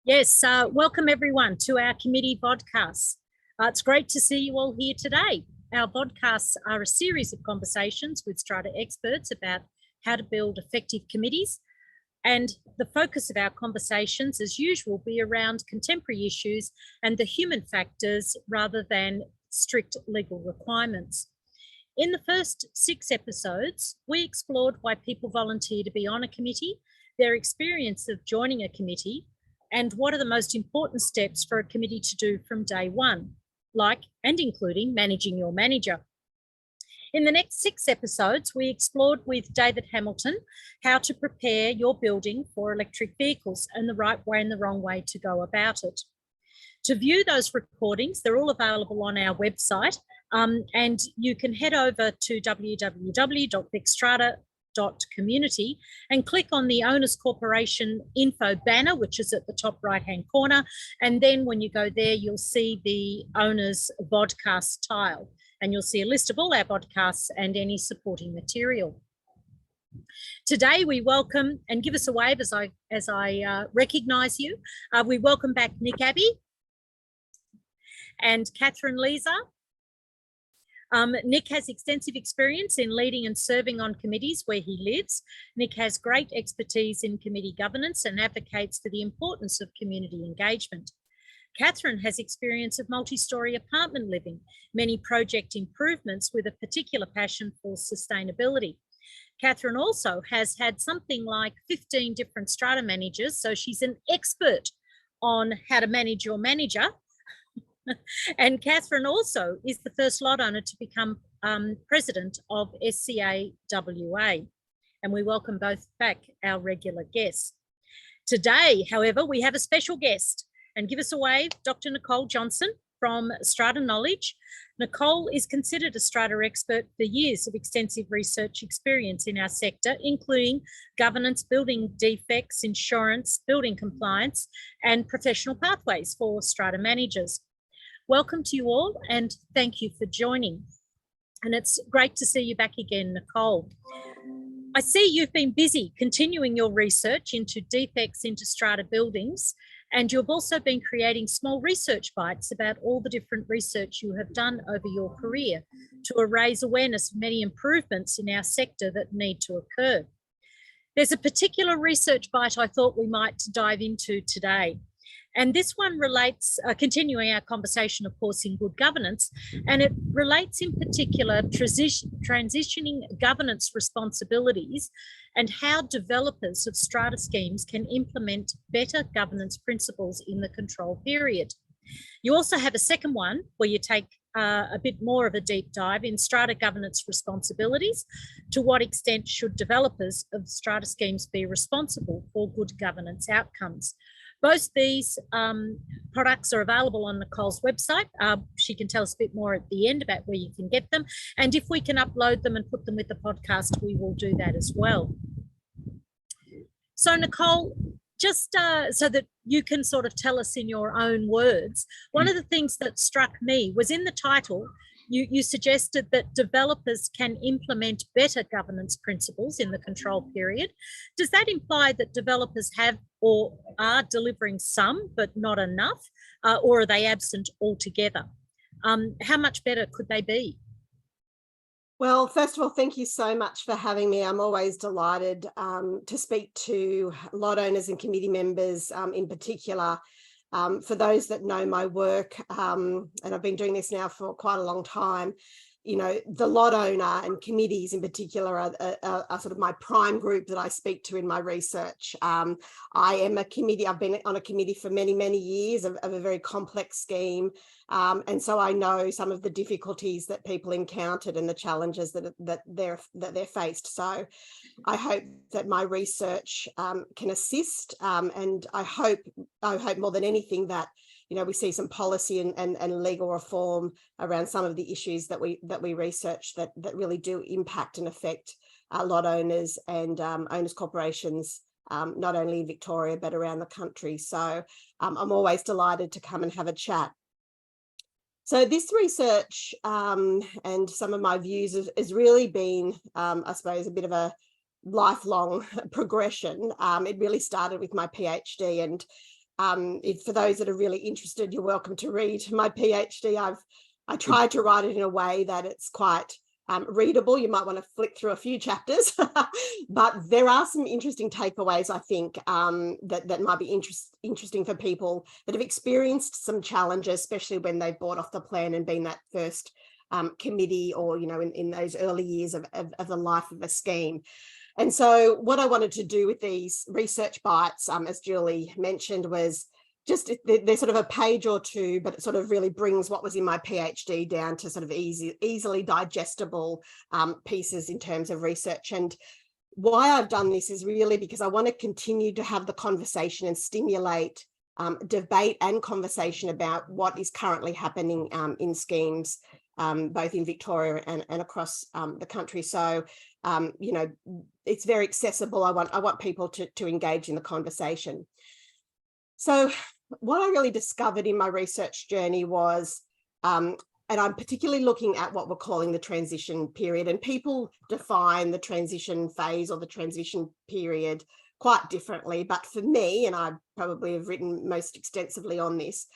Yes, welcome everyone to our committee podcast. It's great to see you all here today. Our podcasts are a series of conversations with strata experts about how to build effective committees. And the focus of our conversations, as usual, be around contemporary issues and the human factors rather than strict legal requirements. In the first 6 episodes, we explored why people volunteer to be on a committee, their experience of joining a committee, and what are the most important steps for a committee to do from day one, like and including managing your manager. In the next 6 episodes, we explored with David Hamilton how to prepare your building for electric vehicles and the right way and the wrong way to go about it. To view those recordings, they're all available on our website, and you can head over to www.vicstrata.community and click on the Owners Corporation info banner, which is at the top right-hand corner. And then when you go there, you'll see the Owners podcast tile, and you'll see a list of all our podcasts and any supporting material. Today, we welcome, and give us a wave as I recognise you. We welcome back Nic Abbey and Catherine Leza. Nic has extensive experience in leading and serving on committees where he lives. Nic has great expertise in committee governance and advocates for the importance of community engagement. Catherine has experience of multi-storey apartment living, many project improvements with a particular passion for sustainability. Catherine also has had something like 15 different strata managers, so she's an expert on how to manage your manager. And Catherine also is the first lot owner to become president of SCA WA. And we welcome both back our regular guests. Today, however, we have a special guest. And give us a wave, Dr. Nicole Johnson from Strata Knowledge. Nicole is considered a strata expert for years of extensive research experience in our sector, including governance, building defects, insurance, building compliance, and professional pathways for strata managers. Welcome to you all, and thank you for joining. And it's great to see you back again, Nicole. I see you've been busy continuing your research into defects into strata buildings, and you've also been creating small research bites about all the different research you have done over your career to raise awareness of many improvements in our sector that need to occur. There's a particular research bite I thought we might dive into today. And this one relates, continuing our conversation, of course, in good governance, and it relates in particular transitioning governance responsibilities and how developers of strata schemes can implement better governance principles in the control period. You also have a second one where you take a bit more of a deep dive in strata governance responsibilities. To what extent should developers of strata schemes be responsible for good governance outcomes? Both these products are available on Nicole's website. She can tell us a bit more at the end about where you can get them. And if we can upload them and put them with the podcast, we will do that as well. So Nicole, just so that you can sort of tell us in your own words, one of the things that struck me was in the title, you suggested that developers can implement better governance principles in the control period. Does that imply that developers have or are delivering some but not enough, or are they absent altogether? How much better could they be? Well, first of all, thank you so much for having me. I'm always delighted to speak to lot owners and committee members in particular. For those that know my work, and I've been doing this now for quite a long time, you know, the lot owner and committees in particular are sort of my prime group that I speak to in my research. I am a committee, I've been on a committee for many, many years of a very complex scheme. And so I know some of the difficulties that people encountered and the challenges that they're faced. So I hope that my research can assist, and I hope more than anything that, you know, we see some policy and legal reform around some of the issues that we research that really do impact and affect lot owners and owners corporations, not only in Victoria but around the country. So I'm always delighted to come and have a chat. So this research and some of my views has really been, I suppose, a bit of a lifelong progression. It really started with my PhD, and For those that are really interested, you're welcome to read my PhD. I tried to write it in a way that it's quite readable. You might want to flick through a few chapters, but there are some interesting takeaways, I think, that might be interesting for people that have experienced some challenges, especially when they've bought off the plan and been that first committee, or, you know, in those early years of the life of a scheme. And so what I wanted to do with these research bites, as Julie mentioned, was just, they're sort of a page or two, but it sort of really brings what was in my PhD down to sort of easily digestible pieces in terms of research. And why I've done this is really because I want to continue to have the conversation and stimulate debate and conversation about what is currently happening in schemes, both in Victoria and across the country. So, you know, it's very accessible. I want people to engage in the conversation. So what I really discovered in my research journey was, and I'm particularly looking at what we're calling the transition period, and people define the transition phase or the transition period quite differently. But for me, and I probably have written most extensively on this,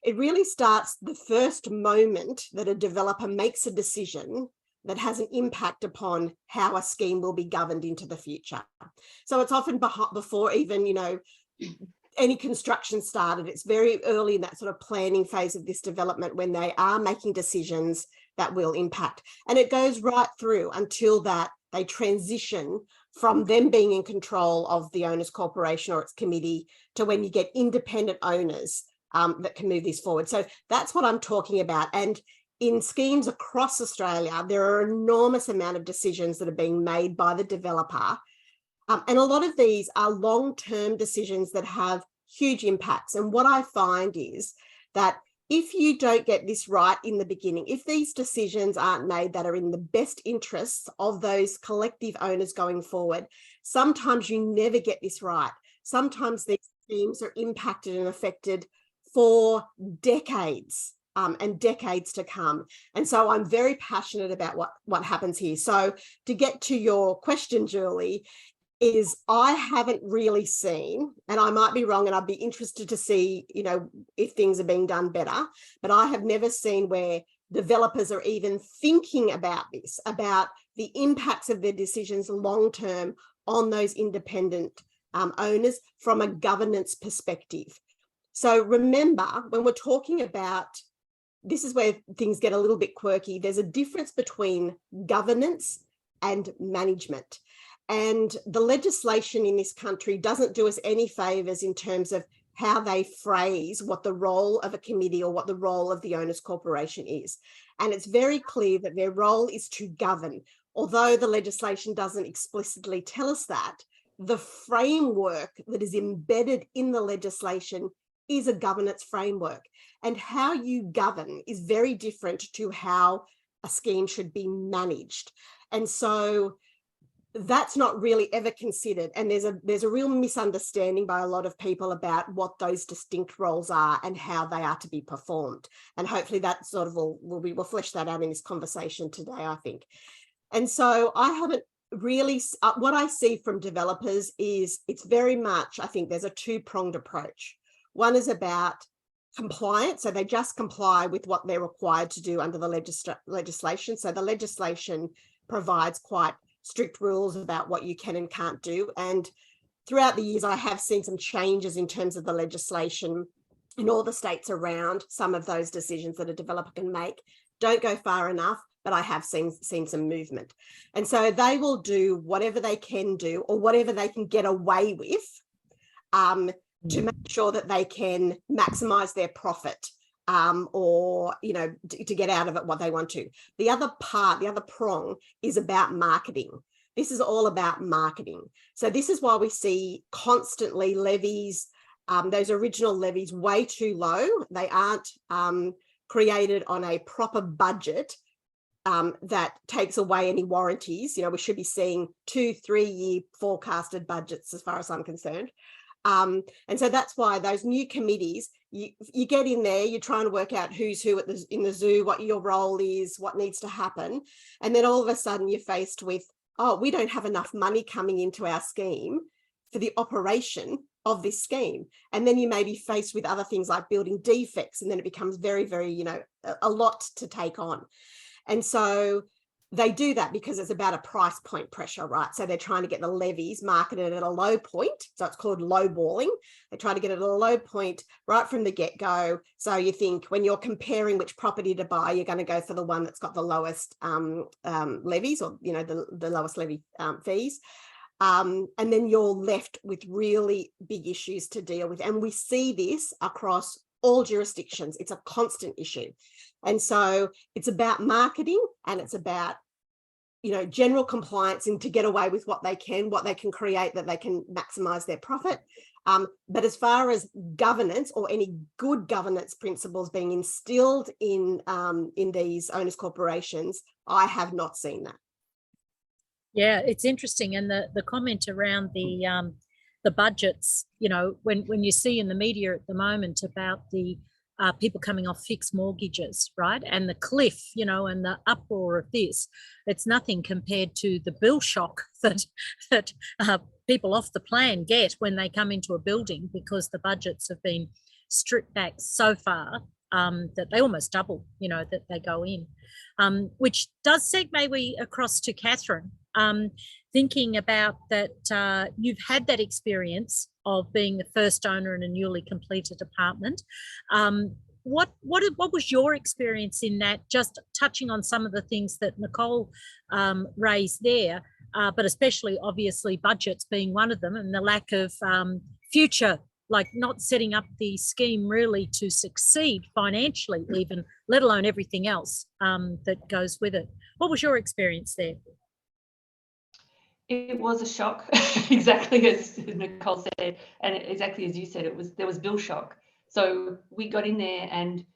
it really starts the first moment that a developer makes a decision that has an impact upon how a scheme will be governed into the future. So it's often before even, you know, any construction started. It's very early in that sort of planning phase of this development when they are making decisions that will impact. And it goes right through until that they transition from them being in control of the owners corporation or its committee to when you get independent owners that can move this forward. So that's what I'm talking about. And in schemes across Australia, there are an enormous amount of decisions that are being made by the developer. And a lot of these are long-term decisions that have huge impacts. And what I find is that if you don't get this right in the beginning, if these decisions aren't made that are in the best interests of those collective owners going forward, sometimes you never get this right. Sometimes these schemes are impacted and affected for decades and decades to come. And so I'm very passionate about what happens here. So to get to your question, Julie, is I haven't really seen, and I might be wrong, and I'd be interested to see, you know, if things are being done better, but I have never seen where developers are even thinking about this, about the impacts of their decisions long-term on those independent owners from a governance perspective. So remember, when we're talking about, this is where things get a little bit quirky, there's a difference between governance and management. And the legislation in this country doesn't do us any favours in terms of how they phrase what the role of a committee or what the role of the owners corporation is. And it's very clear that their role is to govern. Although the legislation doesn't explicitly tell us that, the framework that is embedded in the legislation is a governance framework. And how you govern is very different to how a scheme should be managed. And so that's not really ever considered. And there's a real misunderstanding by a lot of people about what those distinct roles are and how they are to be performed. And hopefully that sort of we'll flesh that out in this conversation today, I think. And so I haven't really, what I see from developers is it's very much, I think there's a two-pronged approach. One is about compliance. So they just comply with what they're required to do under the legislation. So the legislation provides quite strict rules about what you can and can't do. And throughout the years, I have seen some changes in terms of the legislation in all the states around some of those decisions that a developer can make. Don't go far enough, but I have seen some movement. And so they will do whatever they can do or whatever they can get away with to make sure that they can maximize their profit. Or, you know, to get out of it what they want to. The other part, the other prong is about marketing. This is all about marketing. So this is why we see constantly levies, those original levies way too low. They aren't created on a proper budget that takes away any warranties. You know, we should be seeing 2-3 year forecasted budgets as far as I'm concerned. And so that's why those new committees, you get in there, you're trying to work out who's who in the zoo, what your role is, what needs to happen. And then all of a sudden you're faced with, oh, we don't have enough money coming into our scheme for the operation of this scheme. And then you may be faced with other things like building defects, and then it becomes very, very, you know, a lot to take on. And so they do that because it's about a price point pressure, right? So they're trying to get the levies marketed at a low point. So it's called low balling. They try to get it at a low point right from the get-go. So you think when you're comparing which property to buy, you're going to go for the one that's got the lowest levies, or, you know, the lowest levy fees. And then you're left with really big issues to deal with. And we see this across all jurisdictions. It's a constant issue. And so it's about marketing, and it's about, you know, general compliance, and to get away with what they can create, that they can maximize their profit. But as far as governance, or any good governance principles being instilled in these owners corporations, I have not seen that. Yeah, it's interesting. And the comment around the budgets, you know, when you see in the media at the moment about the people coming off fixed mortgages, right? And the cliff, you know, and the uproar of this, it's nothing compared to the bill shock that people off the plan get when they come into a building, because the budgets have been stripped back so far that they almost double, you know, that they go in, which does segue across to Catherine. Thinking about that, you've had that experience of being the first owner in a newly completed apartment. What was your experience in that? Just touching on some of the things that Nicole raised there, but especially obviously budgets being one of them, and the lack of future, like not setting up the scheme really to succeed financially, even, let alone everything else that goes with it. What was your experience there? It was a shock, exactly as Nicole said, and exactly as you said, there was bill shock. So we got in there, and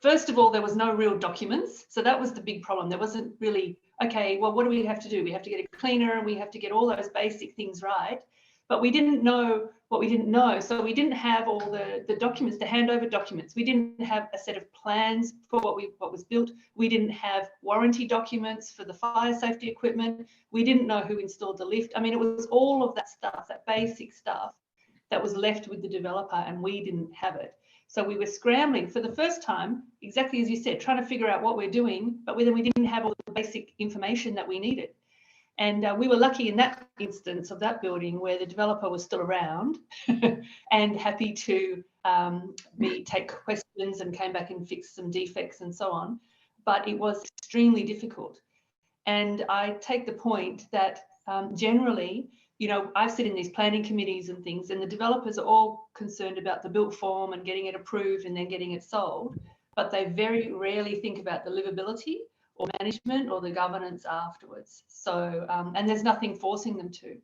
first of all, there was no real documents. So that was the big problem. There wasn't really, okay, well, what do we have to do? We have to get a cleaner, and we have to get all those basic things right. But we didn't know what we didn't know. So we didn't have all the documents, the handover documents. We didn't have a set of plans for what was built. We didn't have warranty documents for the fire safety equipment. We didn't know who installed the lift. I mean, it was all of that stuff, that basic stuff, that was left with the developer, and we didn't have it. So we were scrambling for the first time, exactly as you said, trying to figure out what we're doing, but then we didn't have all the basic information that we needed. And we were lucky in that instance of that building where the developer was still around and happy to take questions, and came back and fixed some defects and so on. But it was extremely difficult. And I take the point that generally, you know, I sit in these planning committees and things, and the developers are all concerned about the built form and getting it approved and then getting it sold. But they very rarely think about the livability or management or the governance afterwards. So, and there's nothing forcing them to.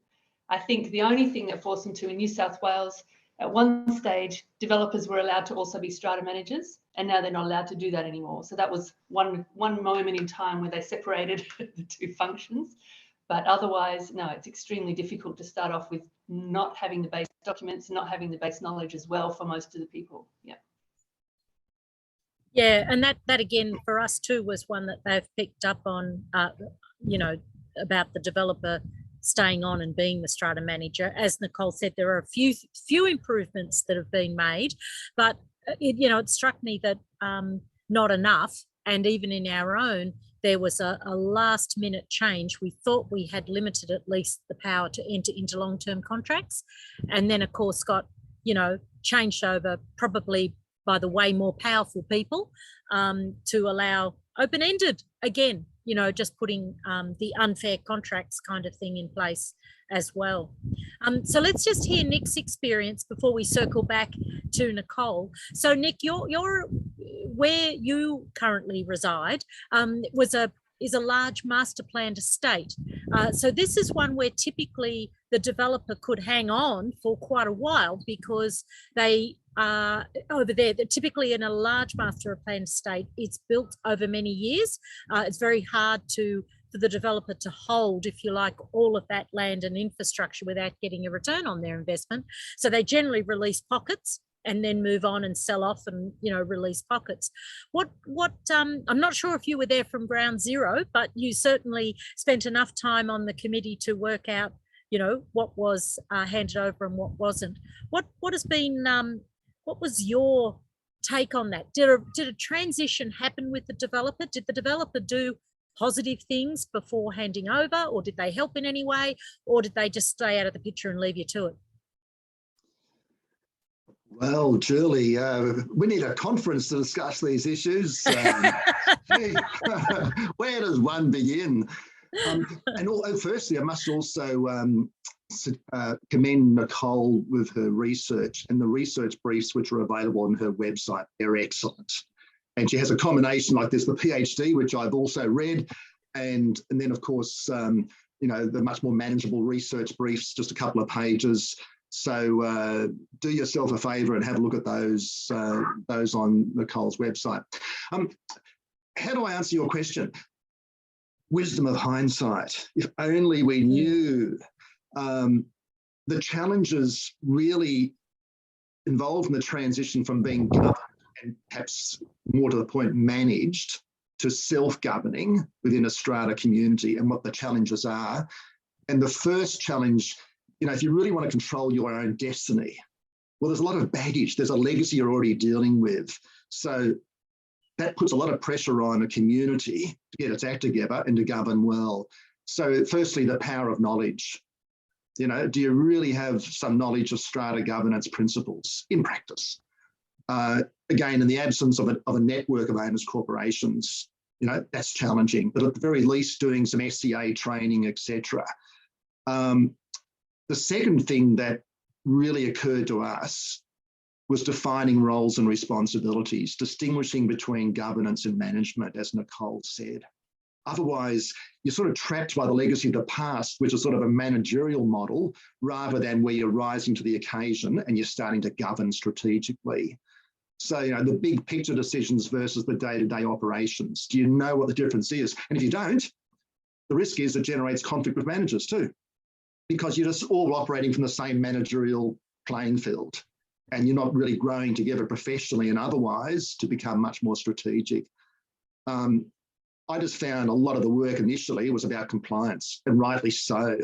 I think the only thing that forced them to in New South Wales, at one stage, developers were allowed to also be strata managers, and now they're not allowed to do that anymore. So that was one moment in time where they separated the two functions. But otherwise, no, it's extremely difficult to start off with not having the base documents, not having the base knowledge as well for most of the people. Yeah. Yeah, and that again for us too was one that they've picked up on, you know, about the developer staying on and being the strata manager. As Nicole said, there are a few improvements that have been made, but it struck me that not enough. And even in our own, there was a last minute change. We thought we had limited at least the power to enter into long-term contracts, and then of course got, changed over probably by the way more powerful people to allow open-ended again, just putting the unfair contracts kind of thing in place as well. So let's just hear Nic's experience before we circle back to Nicole. So Nic, you're where you currently reside is a large master planned estate. So this is one where typically the developer could hang on for quite a while because they are over there. They're typically in a large master planned estate, it's built over many years. It's very hard for the developer to hold, if you like, all of that land and infrastructure without getting a return on their investment. So they generally release pockets and then move on and sell off and, release pockets. I'm not sure if you were there from ground zero, but you certainly spent enough time on the committee to work out, you know, what was handed over and what wasn't. What has been, what was your take on that? Did a transition happen with the developer? Did the developer do positive things before handing over, or did they help in any way, or did they just stay out of the picture and leave you to it? Well, Julie, we need a conference to discuss these issues. Where does one begin? Firstly, I must also commend Nicole with her research, and the research briefs which are available on her website. They're excellent. And she has a combination like this, the PhD, which I've also read, and then, of course, you know, the much more manageable research briefs, just a couple of pages. So do yourself a favour and have a look at those on Nicole's website. How do I answer your question? Wisdom of hindsight. If only we knew the challenges really involved in the transition from being governed and perhaps more to the point managed to self-governing within a strata community, and what the challenges are. And the first challenge, you know, if you really want to control your own destiny, well, there's a lot of baggage. There's a legacy you're already dealing with. So that puts a lot of pressure on a community to get its act together and to govern well. So firstly, the power of knowledge. You know, do you really have some knowledge of strata governance principles in practice? Again, in the absence of a network of owners corporations, you know, that's challenging, but at the very least doing some SCA training, etc. The second thing that really occurred to us was defining roles and responsibilities, distinguishing between governance and management, as Nicole said. Otherwise, you're sort of trapped by the legacy of the past, which is sort of a managerial model, rather than where you're rising to the occasion and you're starting to govern strategically. So, you know, the big picture decisions versus the day-to-day operations. Do you know what the difference is? And if you don't, the risk is it generates conflict with managers too, because you're just all operating from the same managerial playing field and you're not really growing together professionally and otherwise to become much more strategic. I just found a lot of the work initially was about compliance, and rightly so.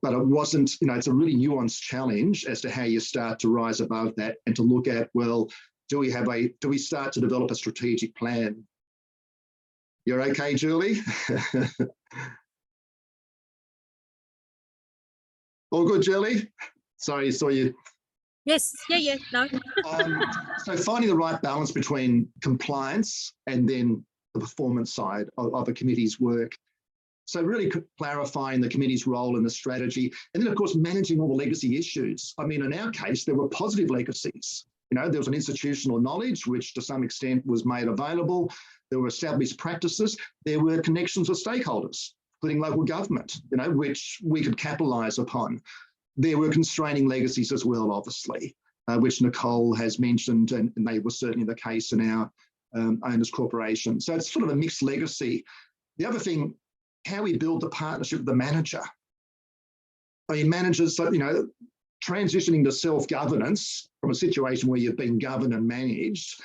But it wasn't, you know, it's a really nuanced challenge as to how you start to rise above that and to look at, well, do we start to develop a strategic plan? You're okay, Julie? All good, Julie? Sorry, saw you. Yes, yeah, no. So finding the right balance between compliance and then the performance side of a committee's work. So really clarifying the committee's role in the strategy, and then of course managing all the legacy issues. I mean, in our case, there were positive legacies. You know, there was an institutional knowledge, which to some extent was made available. There were established practices. There were connections with stakeholders, including local government, you know, which we could capitalise upon. There were constraining legacies as well, obviously, which Nicole has mentioned, and they were certainly the case in our owners corporation. So it's sort of a mixed legacy. The other thing, how we build the partnership with the manager. I mean, managers, you know, transitioning to self-governance from a situation where you've been governed and managed,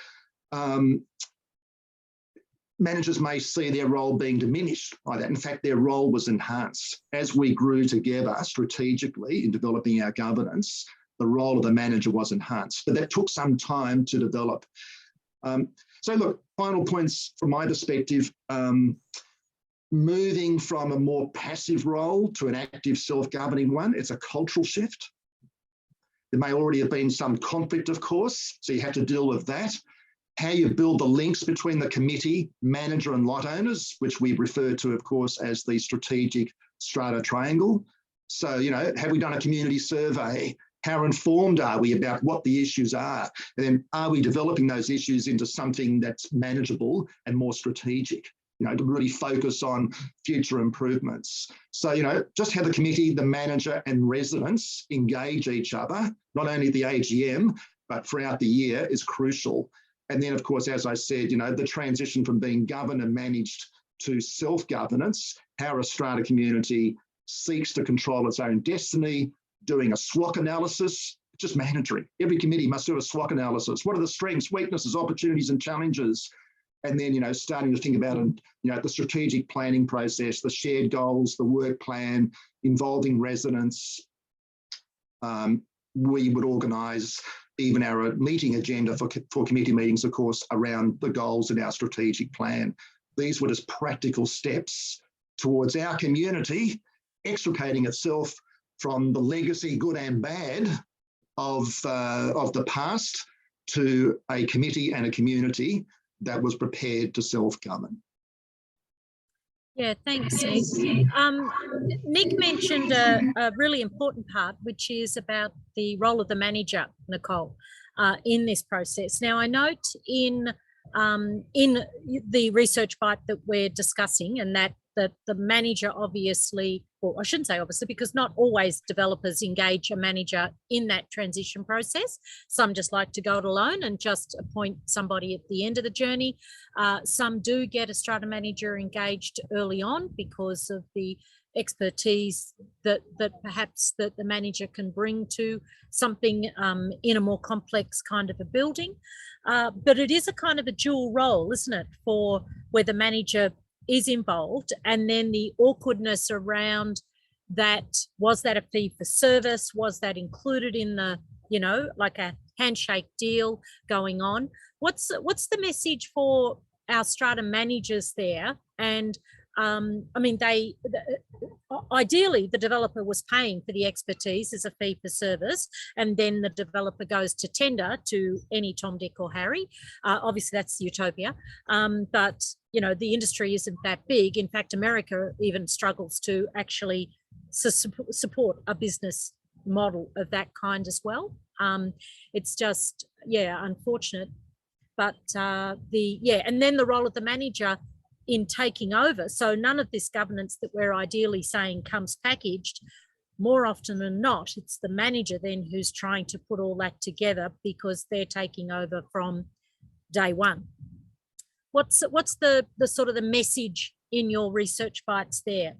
managers may see their role being diminished by that. In fact, their role was enhanced. As we grew together strategically in developing our governance, the role of the manager was enhanced, but that took some time to develop. So look, final points from my perspective, moving from a more passive role to an active self-governing one, it's a cultural shift. There may already have been some conflict, of course, so you have to deal with that. How you build the links between the committee, manager and lot owners, which we refer to, of course, as the strategic strata triangle. So, you know, have we done a community survey? How informed are we about what the issues are? And then are we developing those issues into something that's manageable and more strategic, you know, to really focus on future improvements? So, you know, just have the committee, the manager and residents engage each other, not only at the AGM, but throughout the year is crucial. And then, of course, as I said, you know, the transition from being governed and managed to self-governance, how a strata community seeks to control its own destiny, doing a SWOT analysis, just mandatory. Every committee must do a SWOT analysis. What are the strengths, weaknesses, opportunities, and challenges? and then, starting to think about, the strategic planning process, the shared goals, the work plan, involving residents. We would organise even our meeting agenda for committee meetings, of course, around the goals in our strategic plan. These were just practical steps towards our community extricating itself from the legacy, good and bad, of the past, to a committee and a community that was prepared to self-govern. Yeah, thanks, Nic. Nic mentioned a really important part, which is about the role of the manager, Nicole, in this process. Now, I note in the research bite that we're discussing, and that the manager obviously, or I shouldn't say obviously, because not always developers engage a manager in that transition process. Some just like to go it alone and just appoint somebody at the end of the journey. Some do get a strata manager engaged early on because of the expertise that perhaps that the manager can bring to something in a more complex kind of a building. But it is a kind of a dual role, isn't it, for where the manager is involved, and then the awkwardness around that. Was that a fee for service? Was that included in the, like a handshake deal going on? What's the message for our strata managers there? And I mean, ideally the developer was paying for the expertise as a fee for service, and then the developer goes to tender to any Tom, Dick or Harry. Obviously that's utopia, but the industry isn't that big. In fact, America even struggles to actually support a business model of that kind as well. It's just, unfortunate. But and then the role of the manager in taking over. So none of this governance that we're ideally saying comes packaged. More often than not, it's the manager then who's trying to put all that together because they're taking over from day one. What's the sort of the message in your research bites there?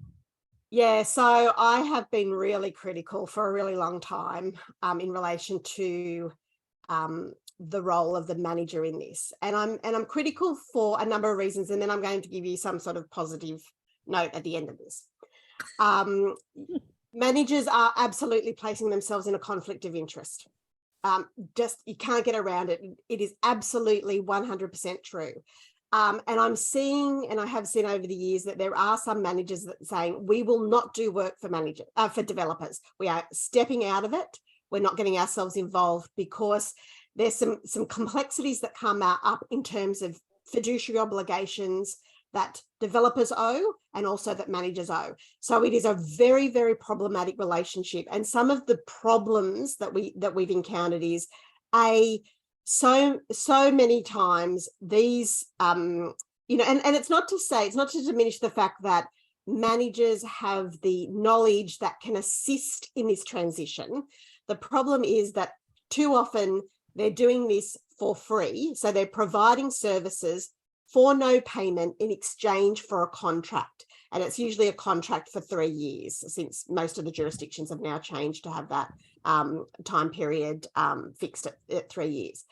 Yeah, so I have been really critical for a really long time in relation to the role of the manager in this, and I'm critical for a number of reasons, and then I'm going to give you some sort of positive note at the end of this. Managers are absolutely placing themselves in a conflict of interest. You can't get around it. It is absolutely 100% true. And I'm seeing, and I have seen over the years, that there are some managers that are saying, we will not do work for developers. We are stepping out of it. We're not getting ourselves involved because there's some complexities that come up in terms of fiduciary obligations that developers owe and also that managers owe. So it is a very, very problematic relationship. And some of the problems that we've encountered is so many times these and it's not to diminish the fact that managers have the knowledge that can assist in this transition. The problem is that too often they're doing this for free. So they're providing services for no payment in exchange for a contract. And it's usually a contract for 3 years, since most of the jurisdictions have now changed to have that time period fixed at 3 years.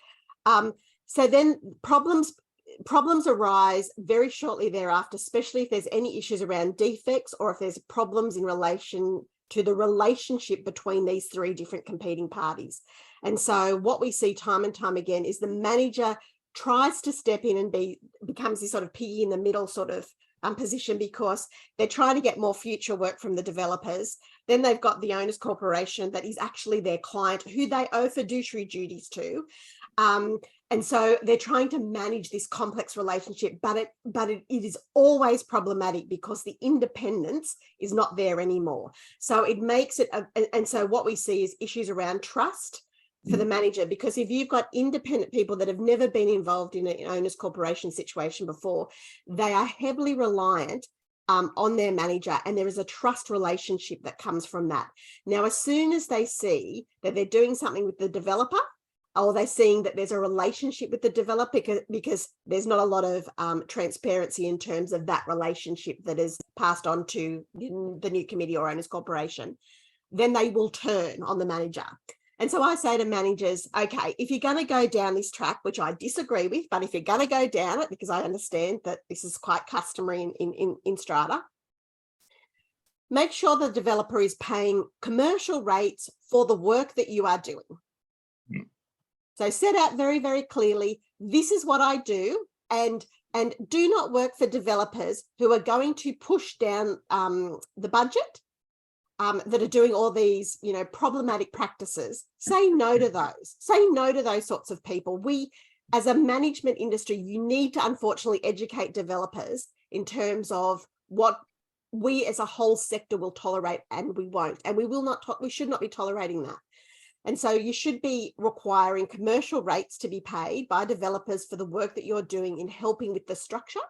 So then problems arise very shortly thereafter, especially if there's any issues around defects or if there's problems in relation to the relationship between these three different competing parties. And so what we see time and time again is the manager tries to step in and becomes this sort of piggy in the middle sort of position, because they're trying to get more future work from the developers. Then they've got the owners corporation that is actually their client who they owe fiduciary duties to. And so they're trying to manage this complex relationship, but it is always problematic because the independence is not there anymore. So it makes it, and so what we see is issues around trust for the manager, because if you've got independent people that have never been involved in an owners corporation situation before, they are heavily reliant on their manager, and there is a trust relationship that comes from that. Now, as soon as they see that they're doing something with the developer, or they're seeing that there's a relationship with the developer, because there's not a lot of transparency in terms of that relationship that is passed on to the new committee or owners corporation, then they will turn on the manager. And so I say to managers, okay, if you're going to go down this track, which I disagree with, but if you're going to go down it, because I understand that this is quite customary in strata, make sure the developer is paying commercial rates for the work that you are doing. So set out very, very clearly, this is what I do, and do not work for developers who are going to push down the budget, that are doing all these, problematic practices. Say no to those. Say no to those sorts of people. We, as a management industry, you need to unfortunately educate developers in terms of what we as a whole sector will tolerate and we won't. And we will not, we should not be tolerating that. And so you should be requiring commercial rates to be paid by developers for the work that you're doing in helping with the structure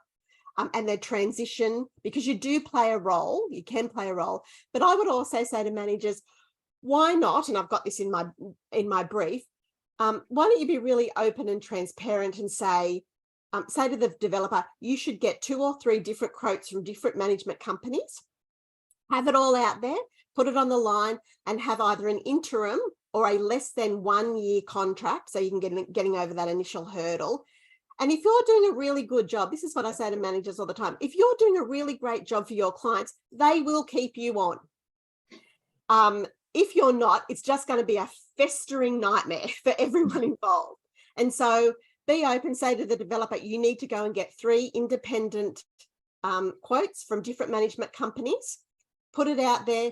and their transition, because you do play a role, you can play a role. But I would also say to managers, why not, and I've got this in my brief, why don't you be really open and transparent and say to the developer, you should get 2 or 3 different quotes from different management companies, have it all out there, put it on the line, and have either an interim or a less than 1 year contract, so you can get getting over that initial hurdle. And if you're doing a really good job, this is what I say to managers all the time, if you're doing a really great job for your clients, they will keep you on. If you're not, it's just going to be a festering nightmare for everyone involved. And so be open, say to the developer, you need to go and get 3 independent quotes from different management companies, put it out there,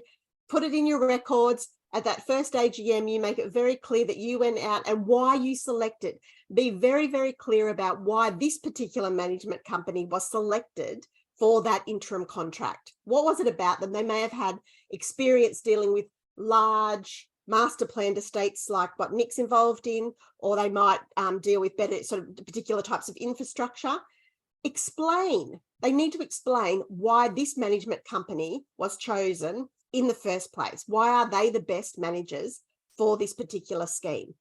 put it in your records. At that first AGM, you make it very clear that you went out and why you selected. Be very, very clear about why this particular management company was selected for that interim contract. What was it about them? They may have had experience dealing with large master planned estates like what Nic's involved in, or they might deal with better sort of particular types of infrastructure. Explain. They need to explain why this management company was chosen in the first place. Why are they the best managers for this particular scheme?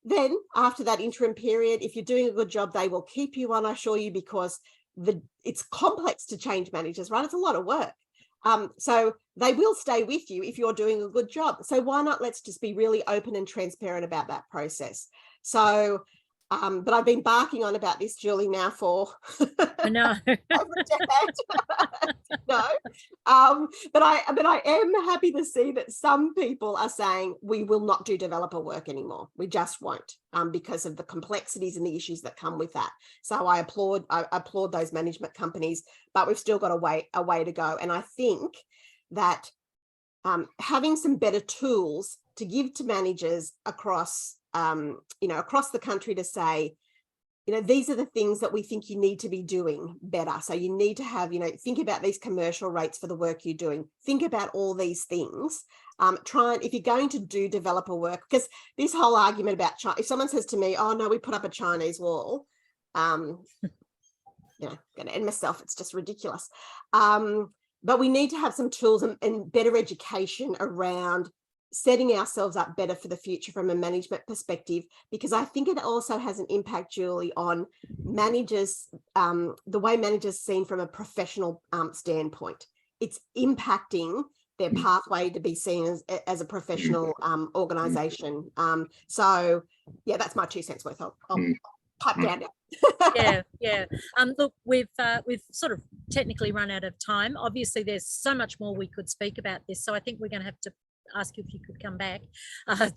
Then after that interim period, if you're doing a good job, they will keep you on, I assure you, because it's complex to change managers, right? It's a lot of work. So they will stay with you if you're doing a good job. So why not, let's just be really open and transparent about that process. So, but I've been barking on about this, Julie, now for I know. over a decade. No, but I am happy to see that some people are saying we will not do developer work anymore. We just won't, because of the complexities and the issues that come with that. So I applaud those management companies, but we've still got a way to go. And I think that having some better tools to give to managers across across the country to say, these are the things that we think you need to be doing better. So you need to have, think about these commercial rates for the work you're doing. Think about all these things. If you're going to do developer work, because this whole argument about China, if someone says to me, oh no, we put up a Chinese wall, going to end myself. It's just ridiculous. But we need to have some tools and better education around setting ourselves up better for the future from a management perspective, because I think it also has an impact, Julie, on managers, the way managers seen from a professional standpoint. It's impacting their pathway to be seen as a professional organisation. So yeah, that's my 2 cents worth. I'll pipe down now. Yeah. Look, we've sort of technically run out of time. Obviously, there's so much more we could speak about this. So I think we're going to have to ask you if you could come back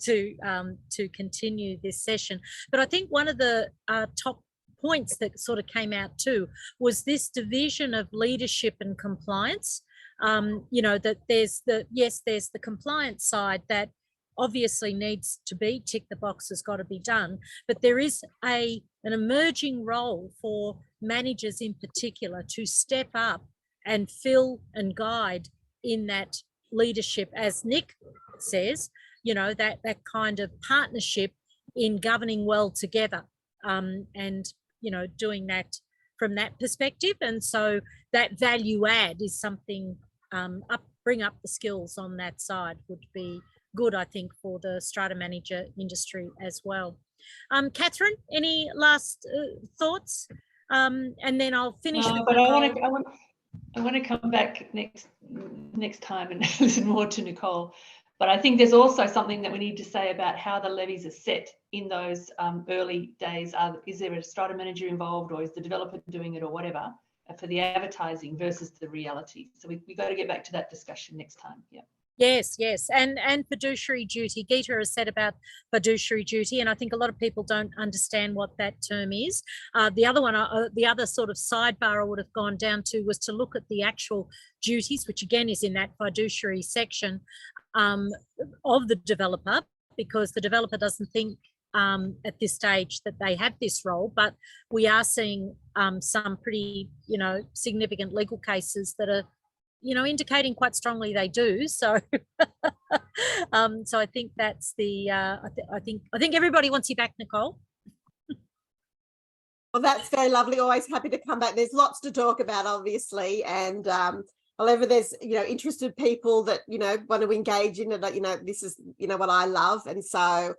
to continue this session. But I think one of the top points that sort of came out too was this division of leadership and compliance. That there's the compliance side that obviously needs to be tick the box, has got to be done, but there is an emerging role for managers in particular to step up and fill and guide in that leadership, as Nic says, that kind of partnership in governing well together, and doing that from that perspective. And so that value add is something, bring up the skills on that side would be good, I think, for the strata manager industry as well. Catherine, any last thoughts? And then I'll finish with I want to come back next time and listen more to Nicole. But I think there's also something that we need to say about how the levies are set in those early days. Is there a strata manager involved, or is the developer doing it, or whatever, for the advertising versus the reality? So we got to get back to that discussion next time. Yeah. Yes, yes, and fiduciary duty. Geeta has said about fiduciary duty, and I think a lot of people don't understand what that term is. The other one, the other sort of sidebar I would have gone down to was to look at the actual duties, which again is in that fiduciary section of the developer, because the developer doesn't think at this stage that they have this role, but we are seeing some pretty, significant legal cases that are, indicating quite strongly they do. So, so I think that's the. I think everybody wants you back, Nicole. Well, that's very lovely. Always happy to come back. There's lots to talk about, obviously, and whenever there's interested people that want to engage in it, this is what I love, and so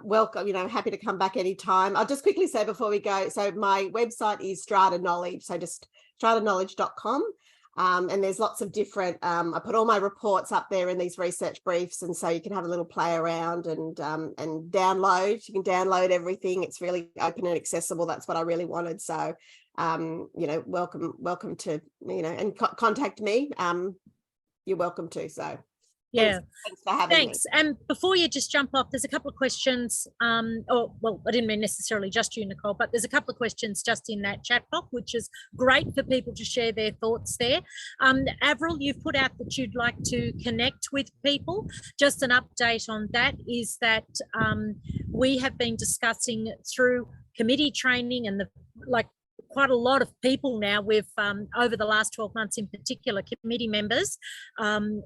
welcome. Happy to come back anytime. I'll just quickly say before we go. So my website is Strata Knowledge. So just strataknowledge.com. And there's lots of different, I put all my reports up there in these research briefs, and so you can have a little play around and download. You can download everything. It's really open and accessible. That's what I really wanted. So, welcome to, and contact me. You're welcome to. So. Yeah, thanks for having me. And before you just jump off, there's a couple of questions. Well, I didn't mean necessarily just you, Nicole, but there's a couple of questions just in that chat box, which is great for people to share their thoughts there. Avril, you've put out that you'd like to connect with people. Just an update on that is that we have been discussing through committee training and quite a lot of people now. We've over the last 12 months in particular, committee members,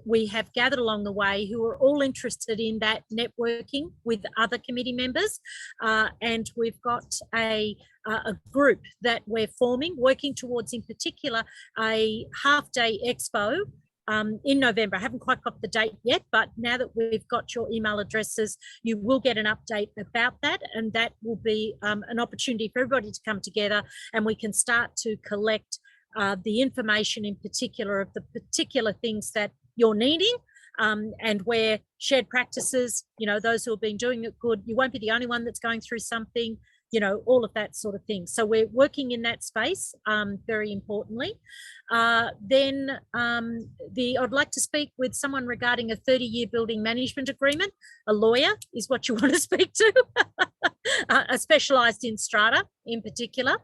we have gathered along the way who are all interested in that networking with other committee members, and we've got a group that we're forming, working towards in particular a half-day expo in November. I haven't quite got the date yet, but now that we've got your email addresses, you will get an update about that, and that will be an opportunity for everybody to come together, and we can start to collect the information in particular of the particular things that you're needing, and where shared practices, those who have been doing it good, you won't be the only one that's going through something, all of that sort of thing. So we're working in that space, very importantly. Then I'd like to speak with someone regarding a 30-year building management agreement. A lawyer is what you want to speak to, specialised in strata in particular.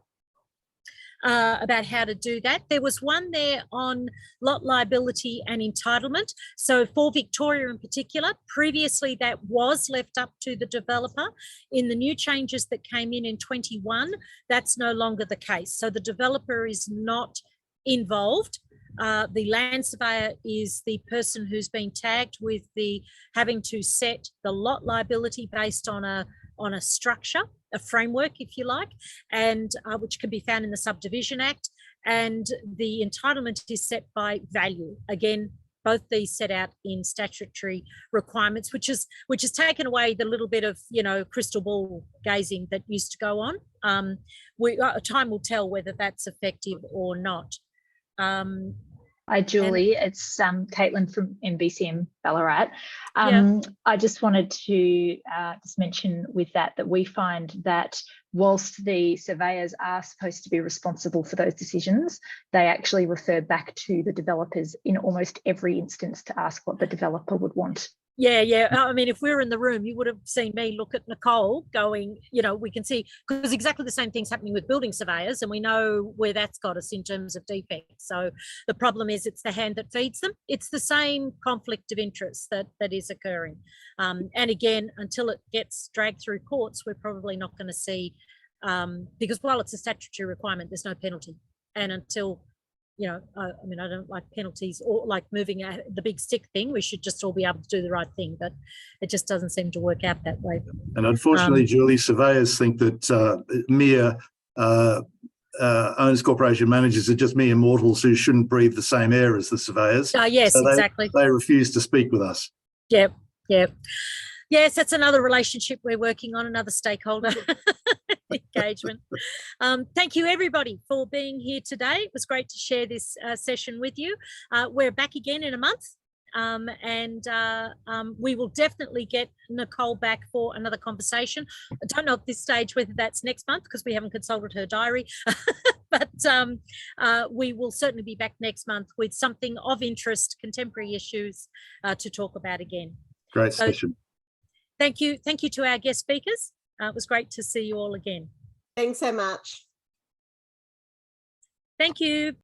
About how to do that. There was one there on lot liability and entitlement. So for Victoria in particular, previously that was left up to the developer. In the new changes that came in 21, that's no longer the case. So the developer is not involved. The land surveyor is the person who's been tagged with the having to set the lot liability based on a structure, a framework, if you like, and which can be found in the Subdivision Act, and the entitlement is set by value. Again, both these set out in statutory requirements, which has taken away the little bit of crystal ball gazing that used to go on. Time will tell whether that's effective or not. Hi, Julie. It's Caitlin from MBCM Ballarat. Yeah. I just wanted to just mention with that we find that whilst the surveyors are supposed to be responsible for those decisions, they actually refer back to the developers in almost every instance to ask what the developer would want. Yeah. I mean, if we were in the room, you would have seen me look at Nicole going, we can see, because exactly the same thing's happening with building surveyors, and we know where that's got us in terms of defects. So the problem is it's the hand that feeds them. It's the same conflict of interest that is occurring. And again, until it gets dragged through courts, we're probably not going to see, because while it's a statutory requirement, there's no penalty. And until I don't like penalties or like moving the big stick thing. We should just all be able to do the right thing, but it just doesn't seem to work out that way. And unfortunately, Julie, surveyors think that mere owners corporation managers are just mere mortals who shouldn't breathe the same air as the surveyors. Yes, so exactly. They refuse to speak with us. Yep. Yes, that's another relationship we're working on, another stakeholder engagement. Thank you, everybody, for being here today. It was great to share this session with you. We're back again in a month. we will definitely get Nicole back for another conversation. I don't know at this stage whether that's next month because we haven't consulted her diary, but we will certainly be back next month with something of interest, contemporary issues to talk about again. Great session. Thank you to our guest speakers. It was great to see you all again. Thanks so much. Thank you.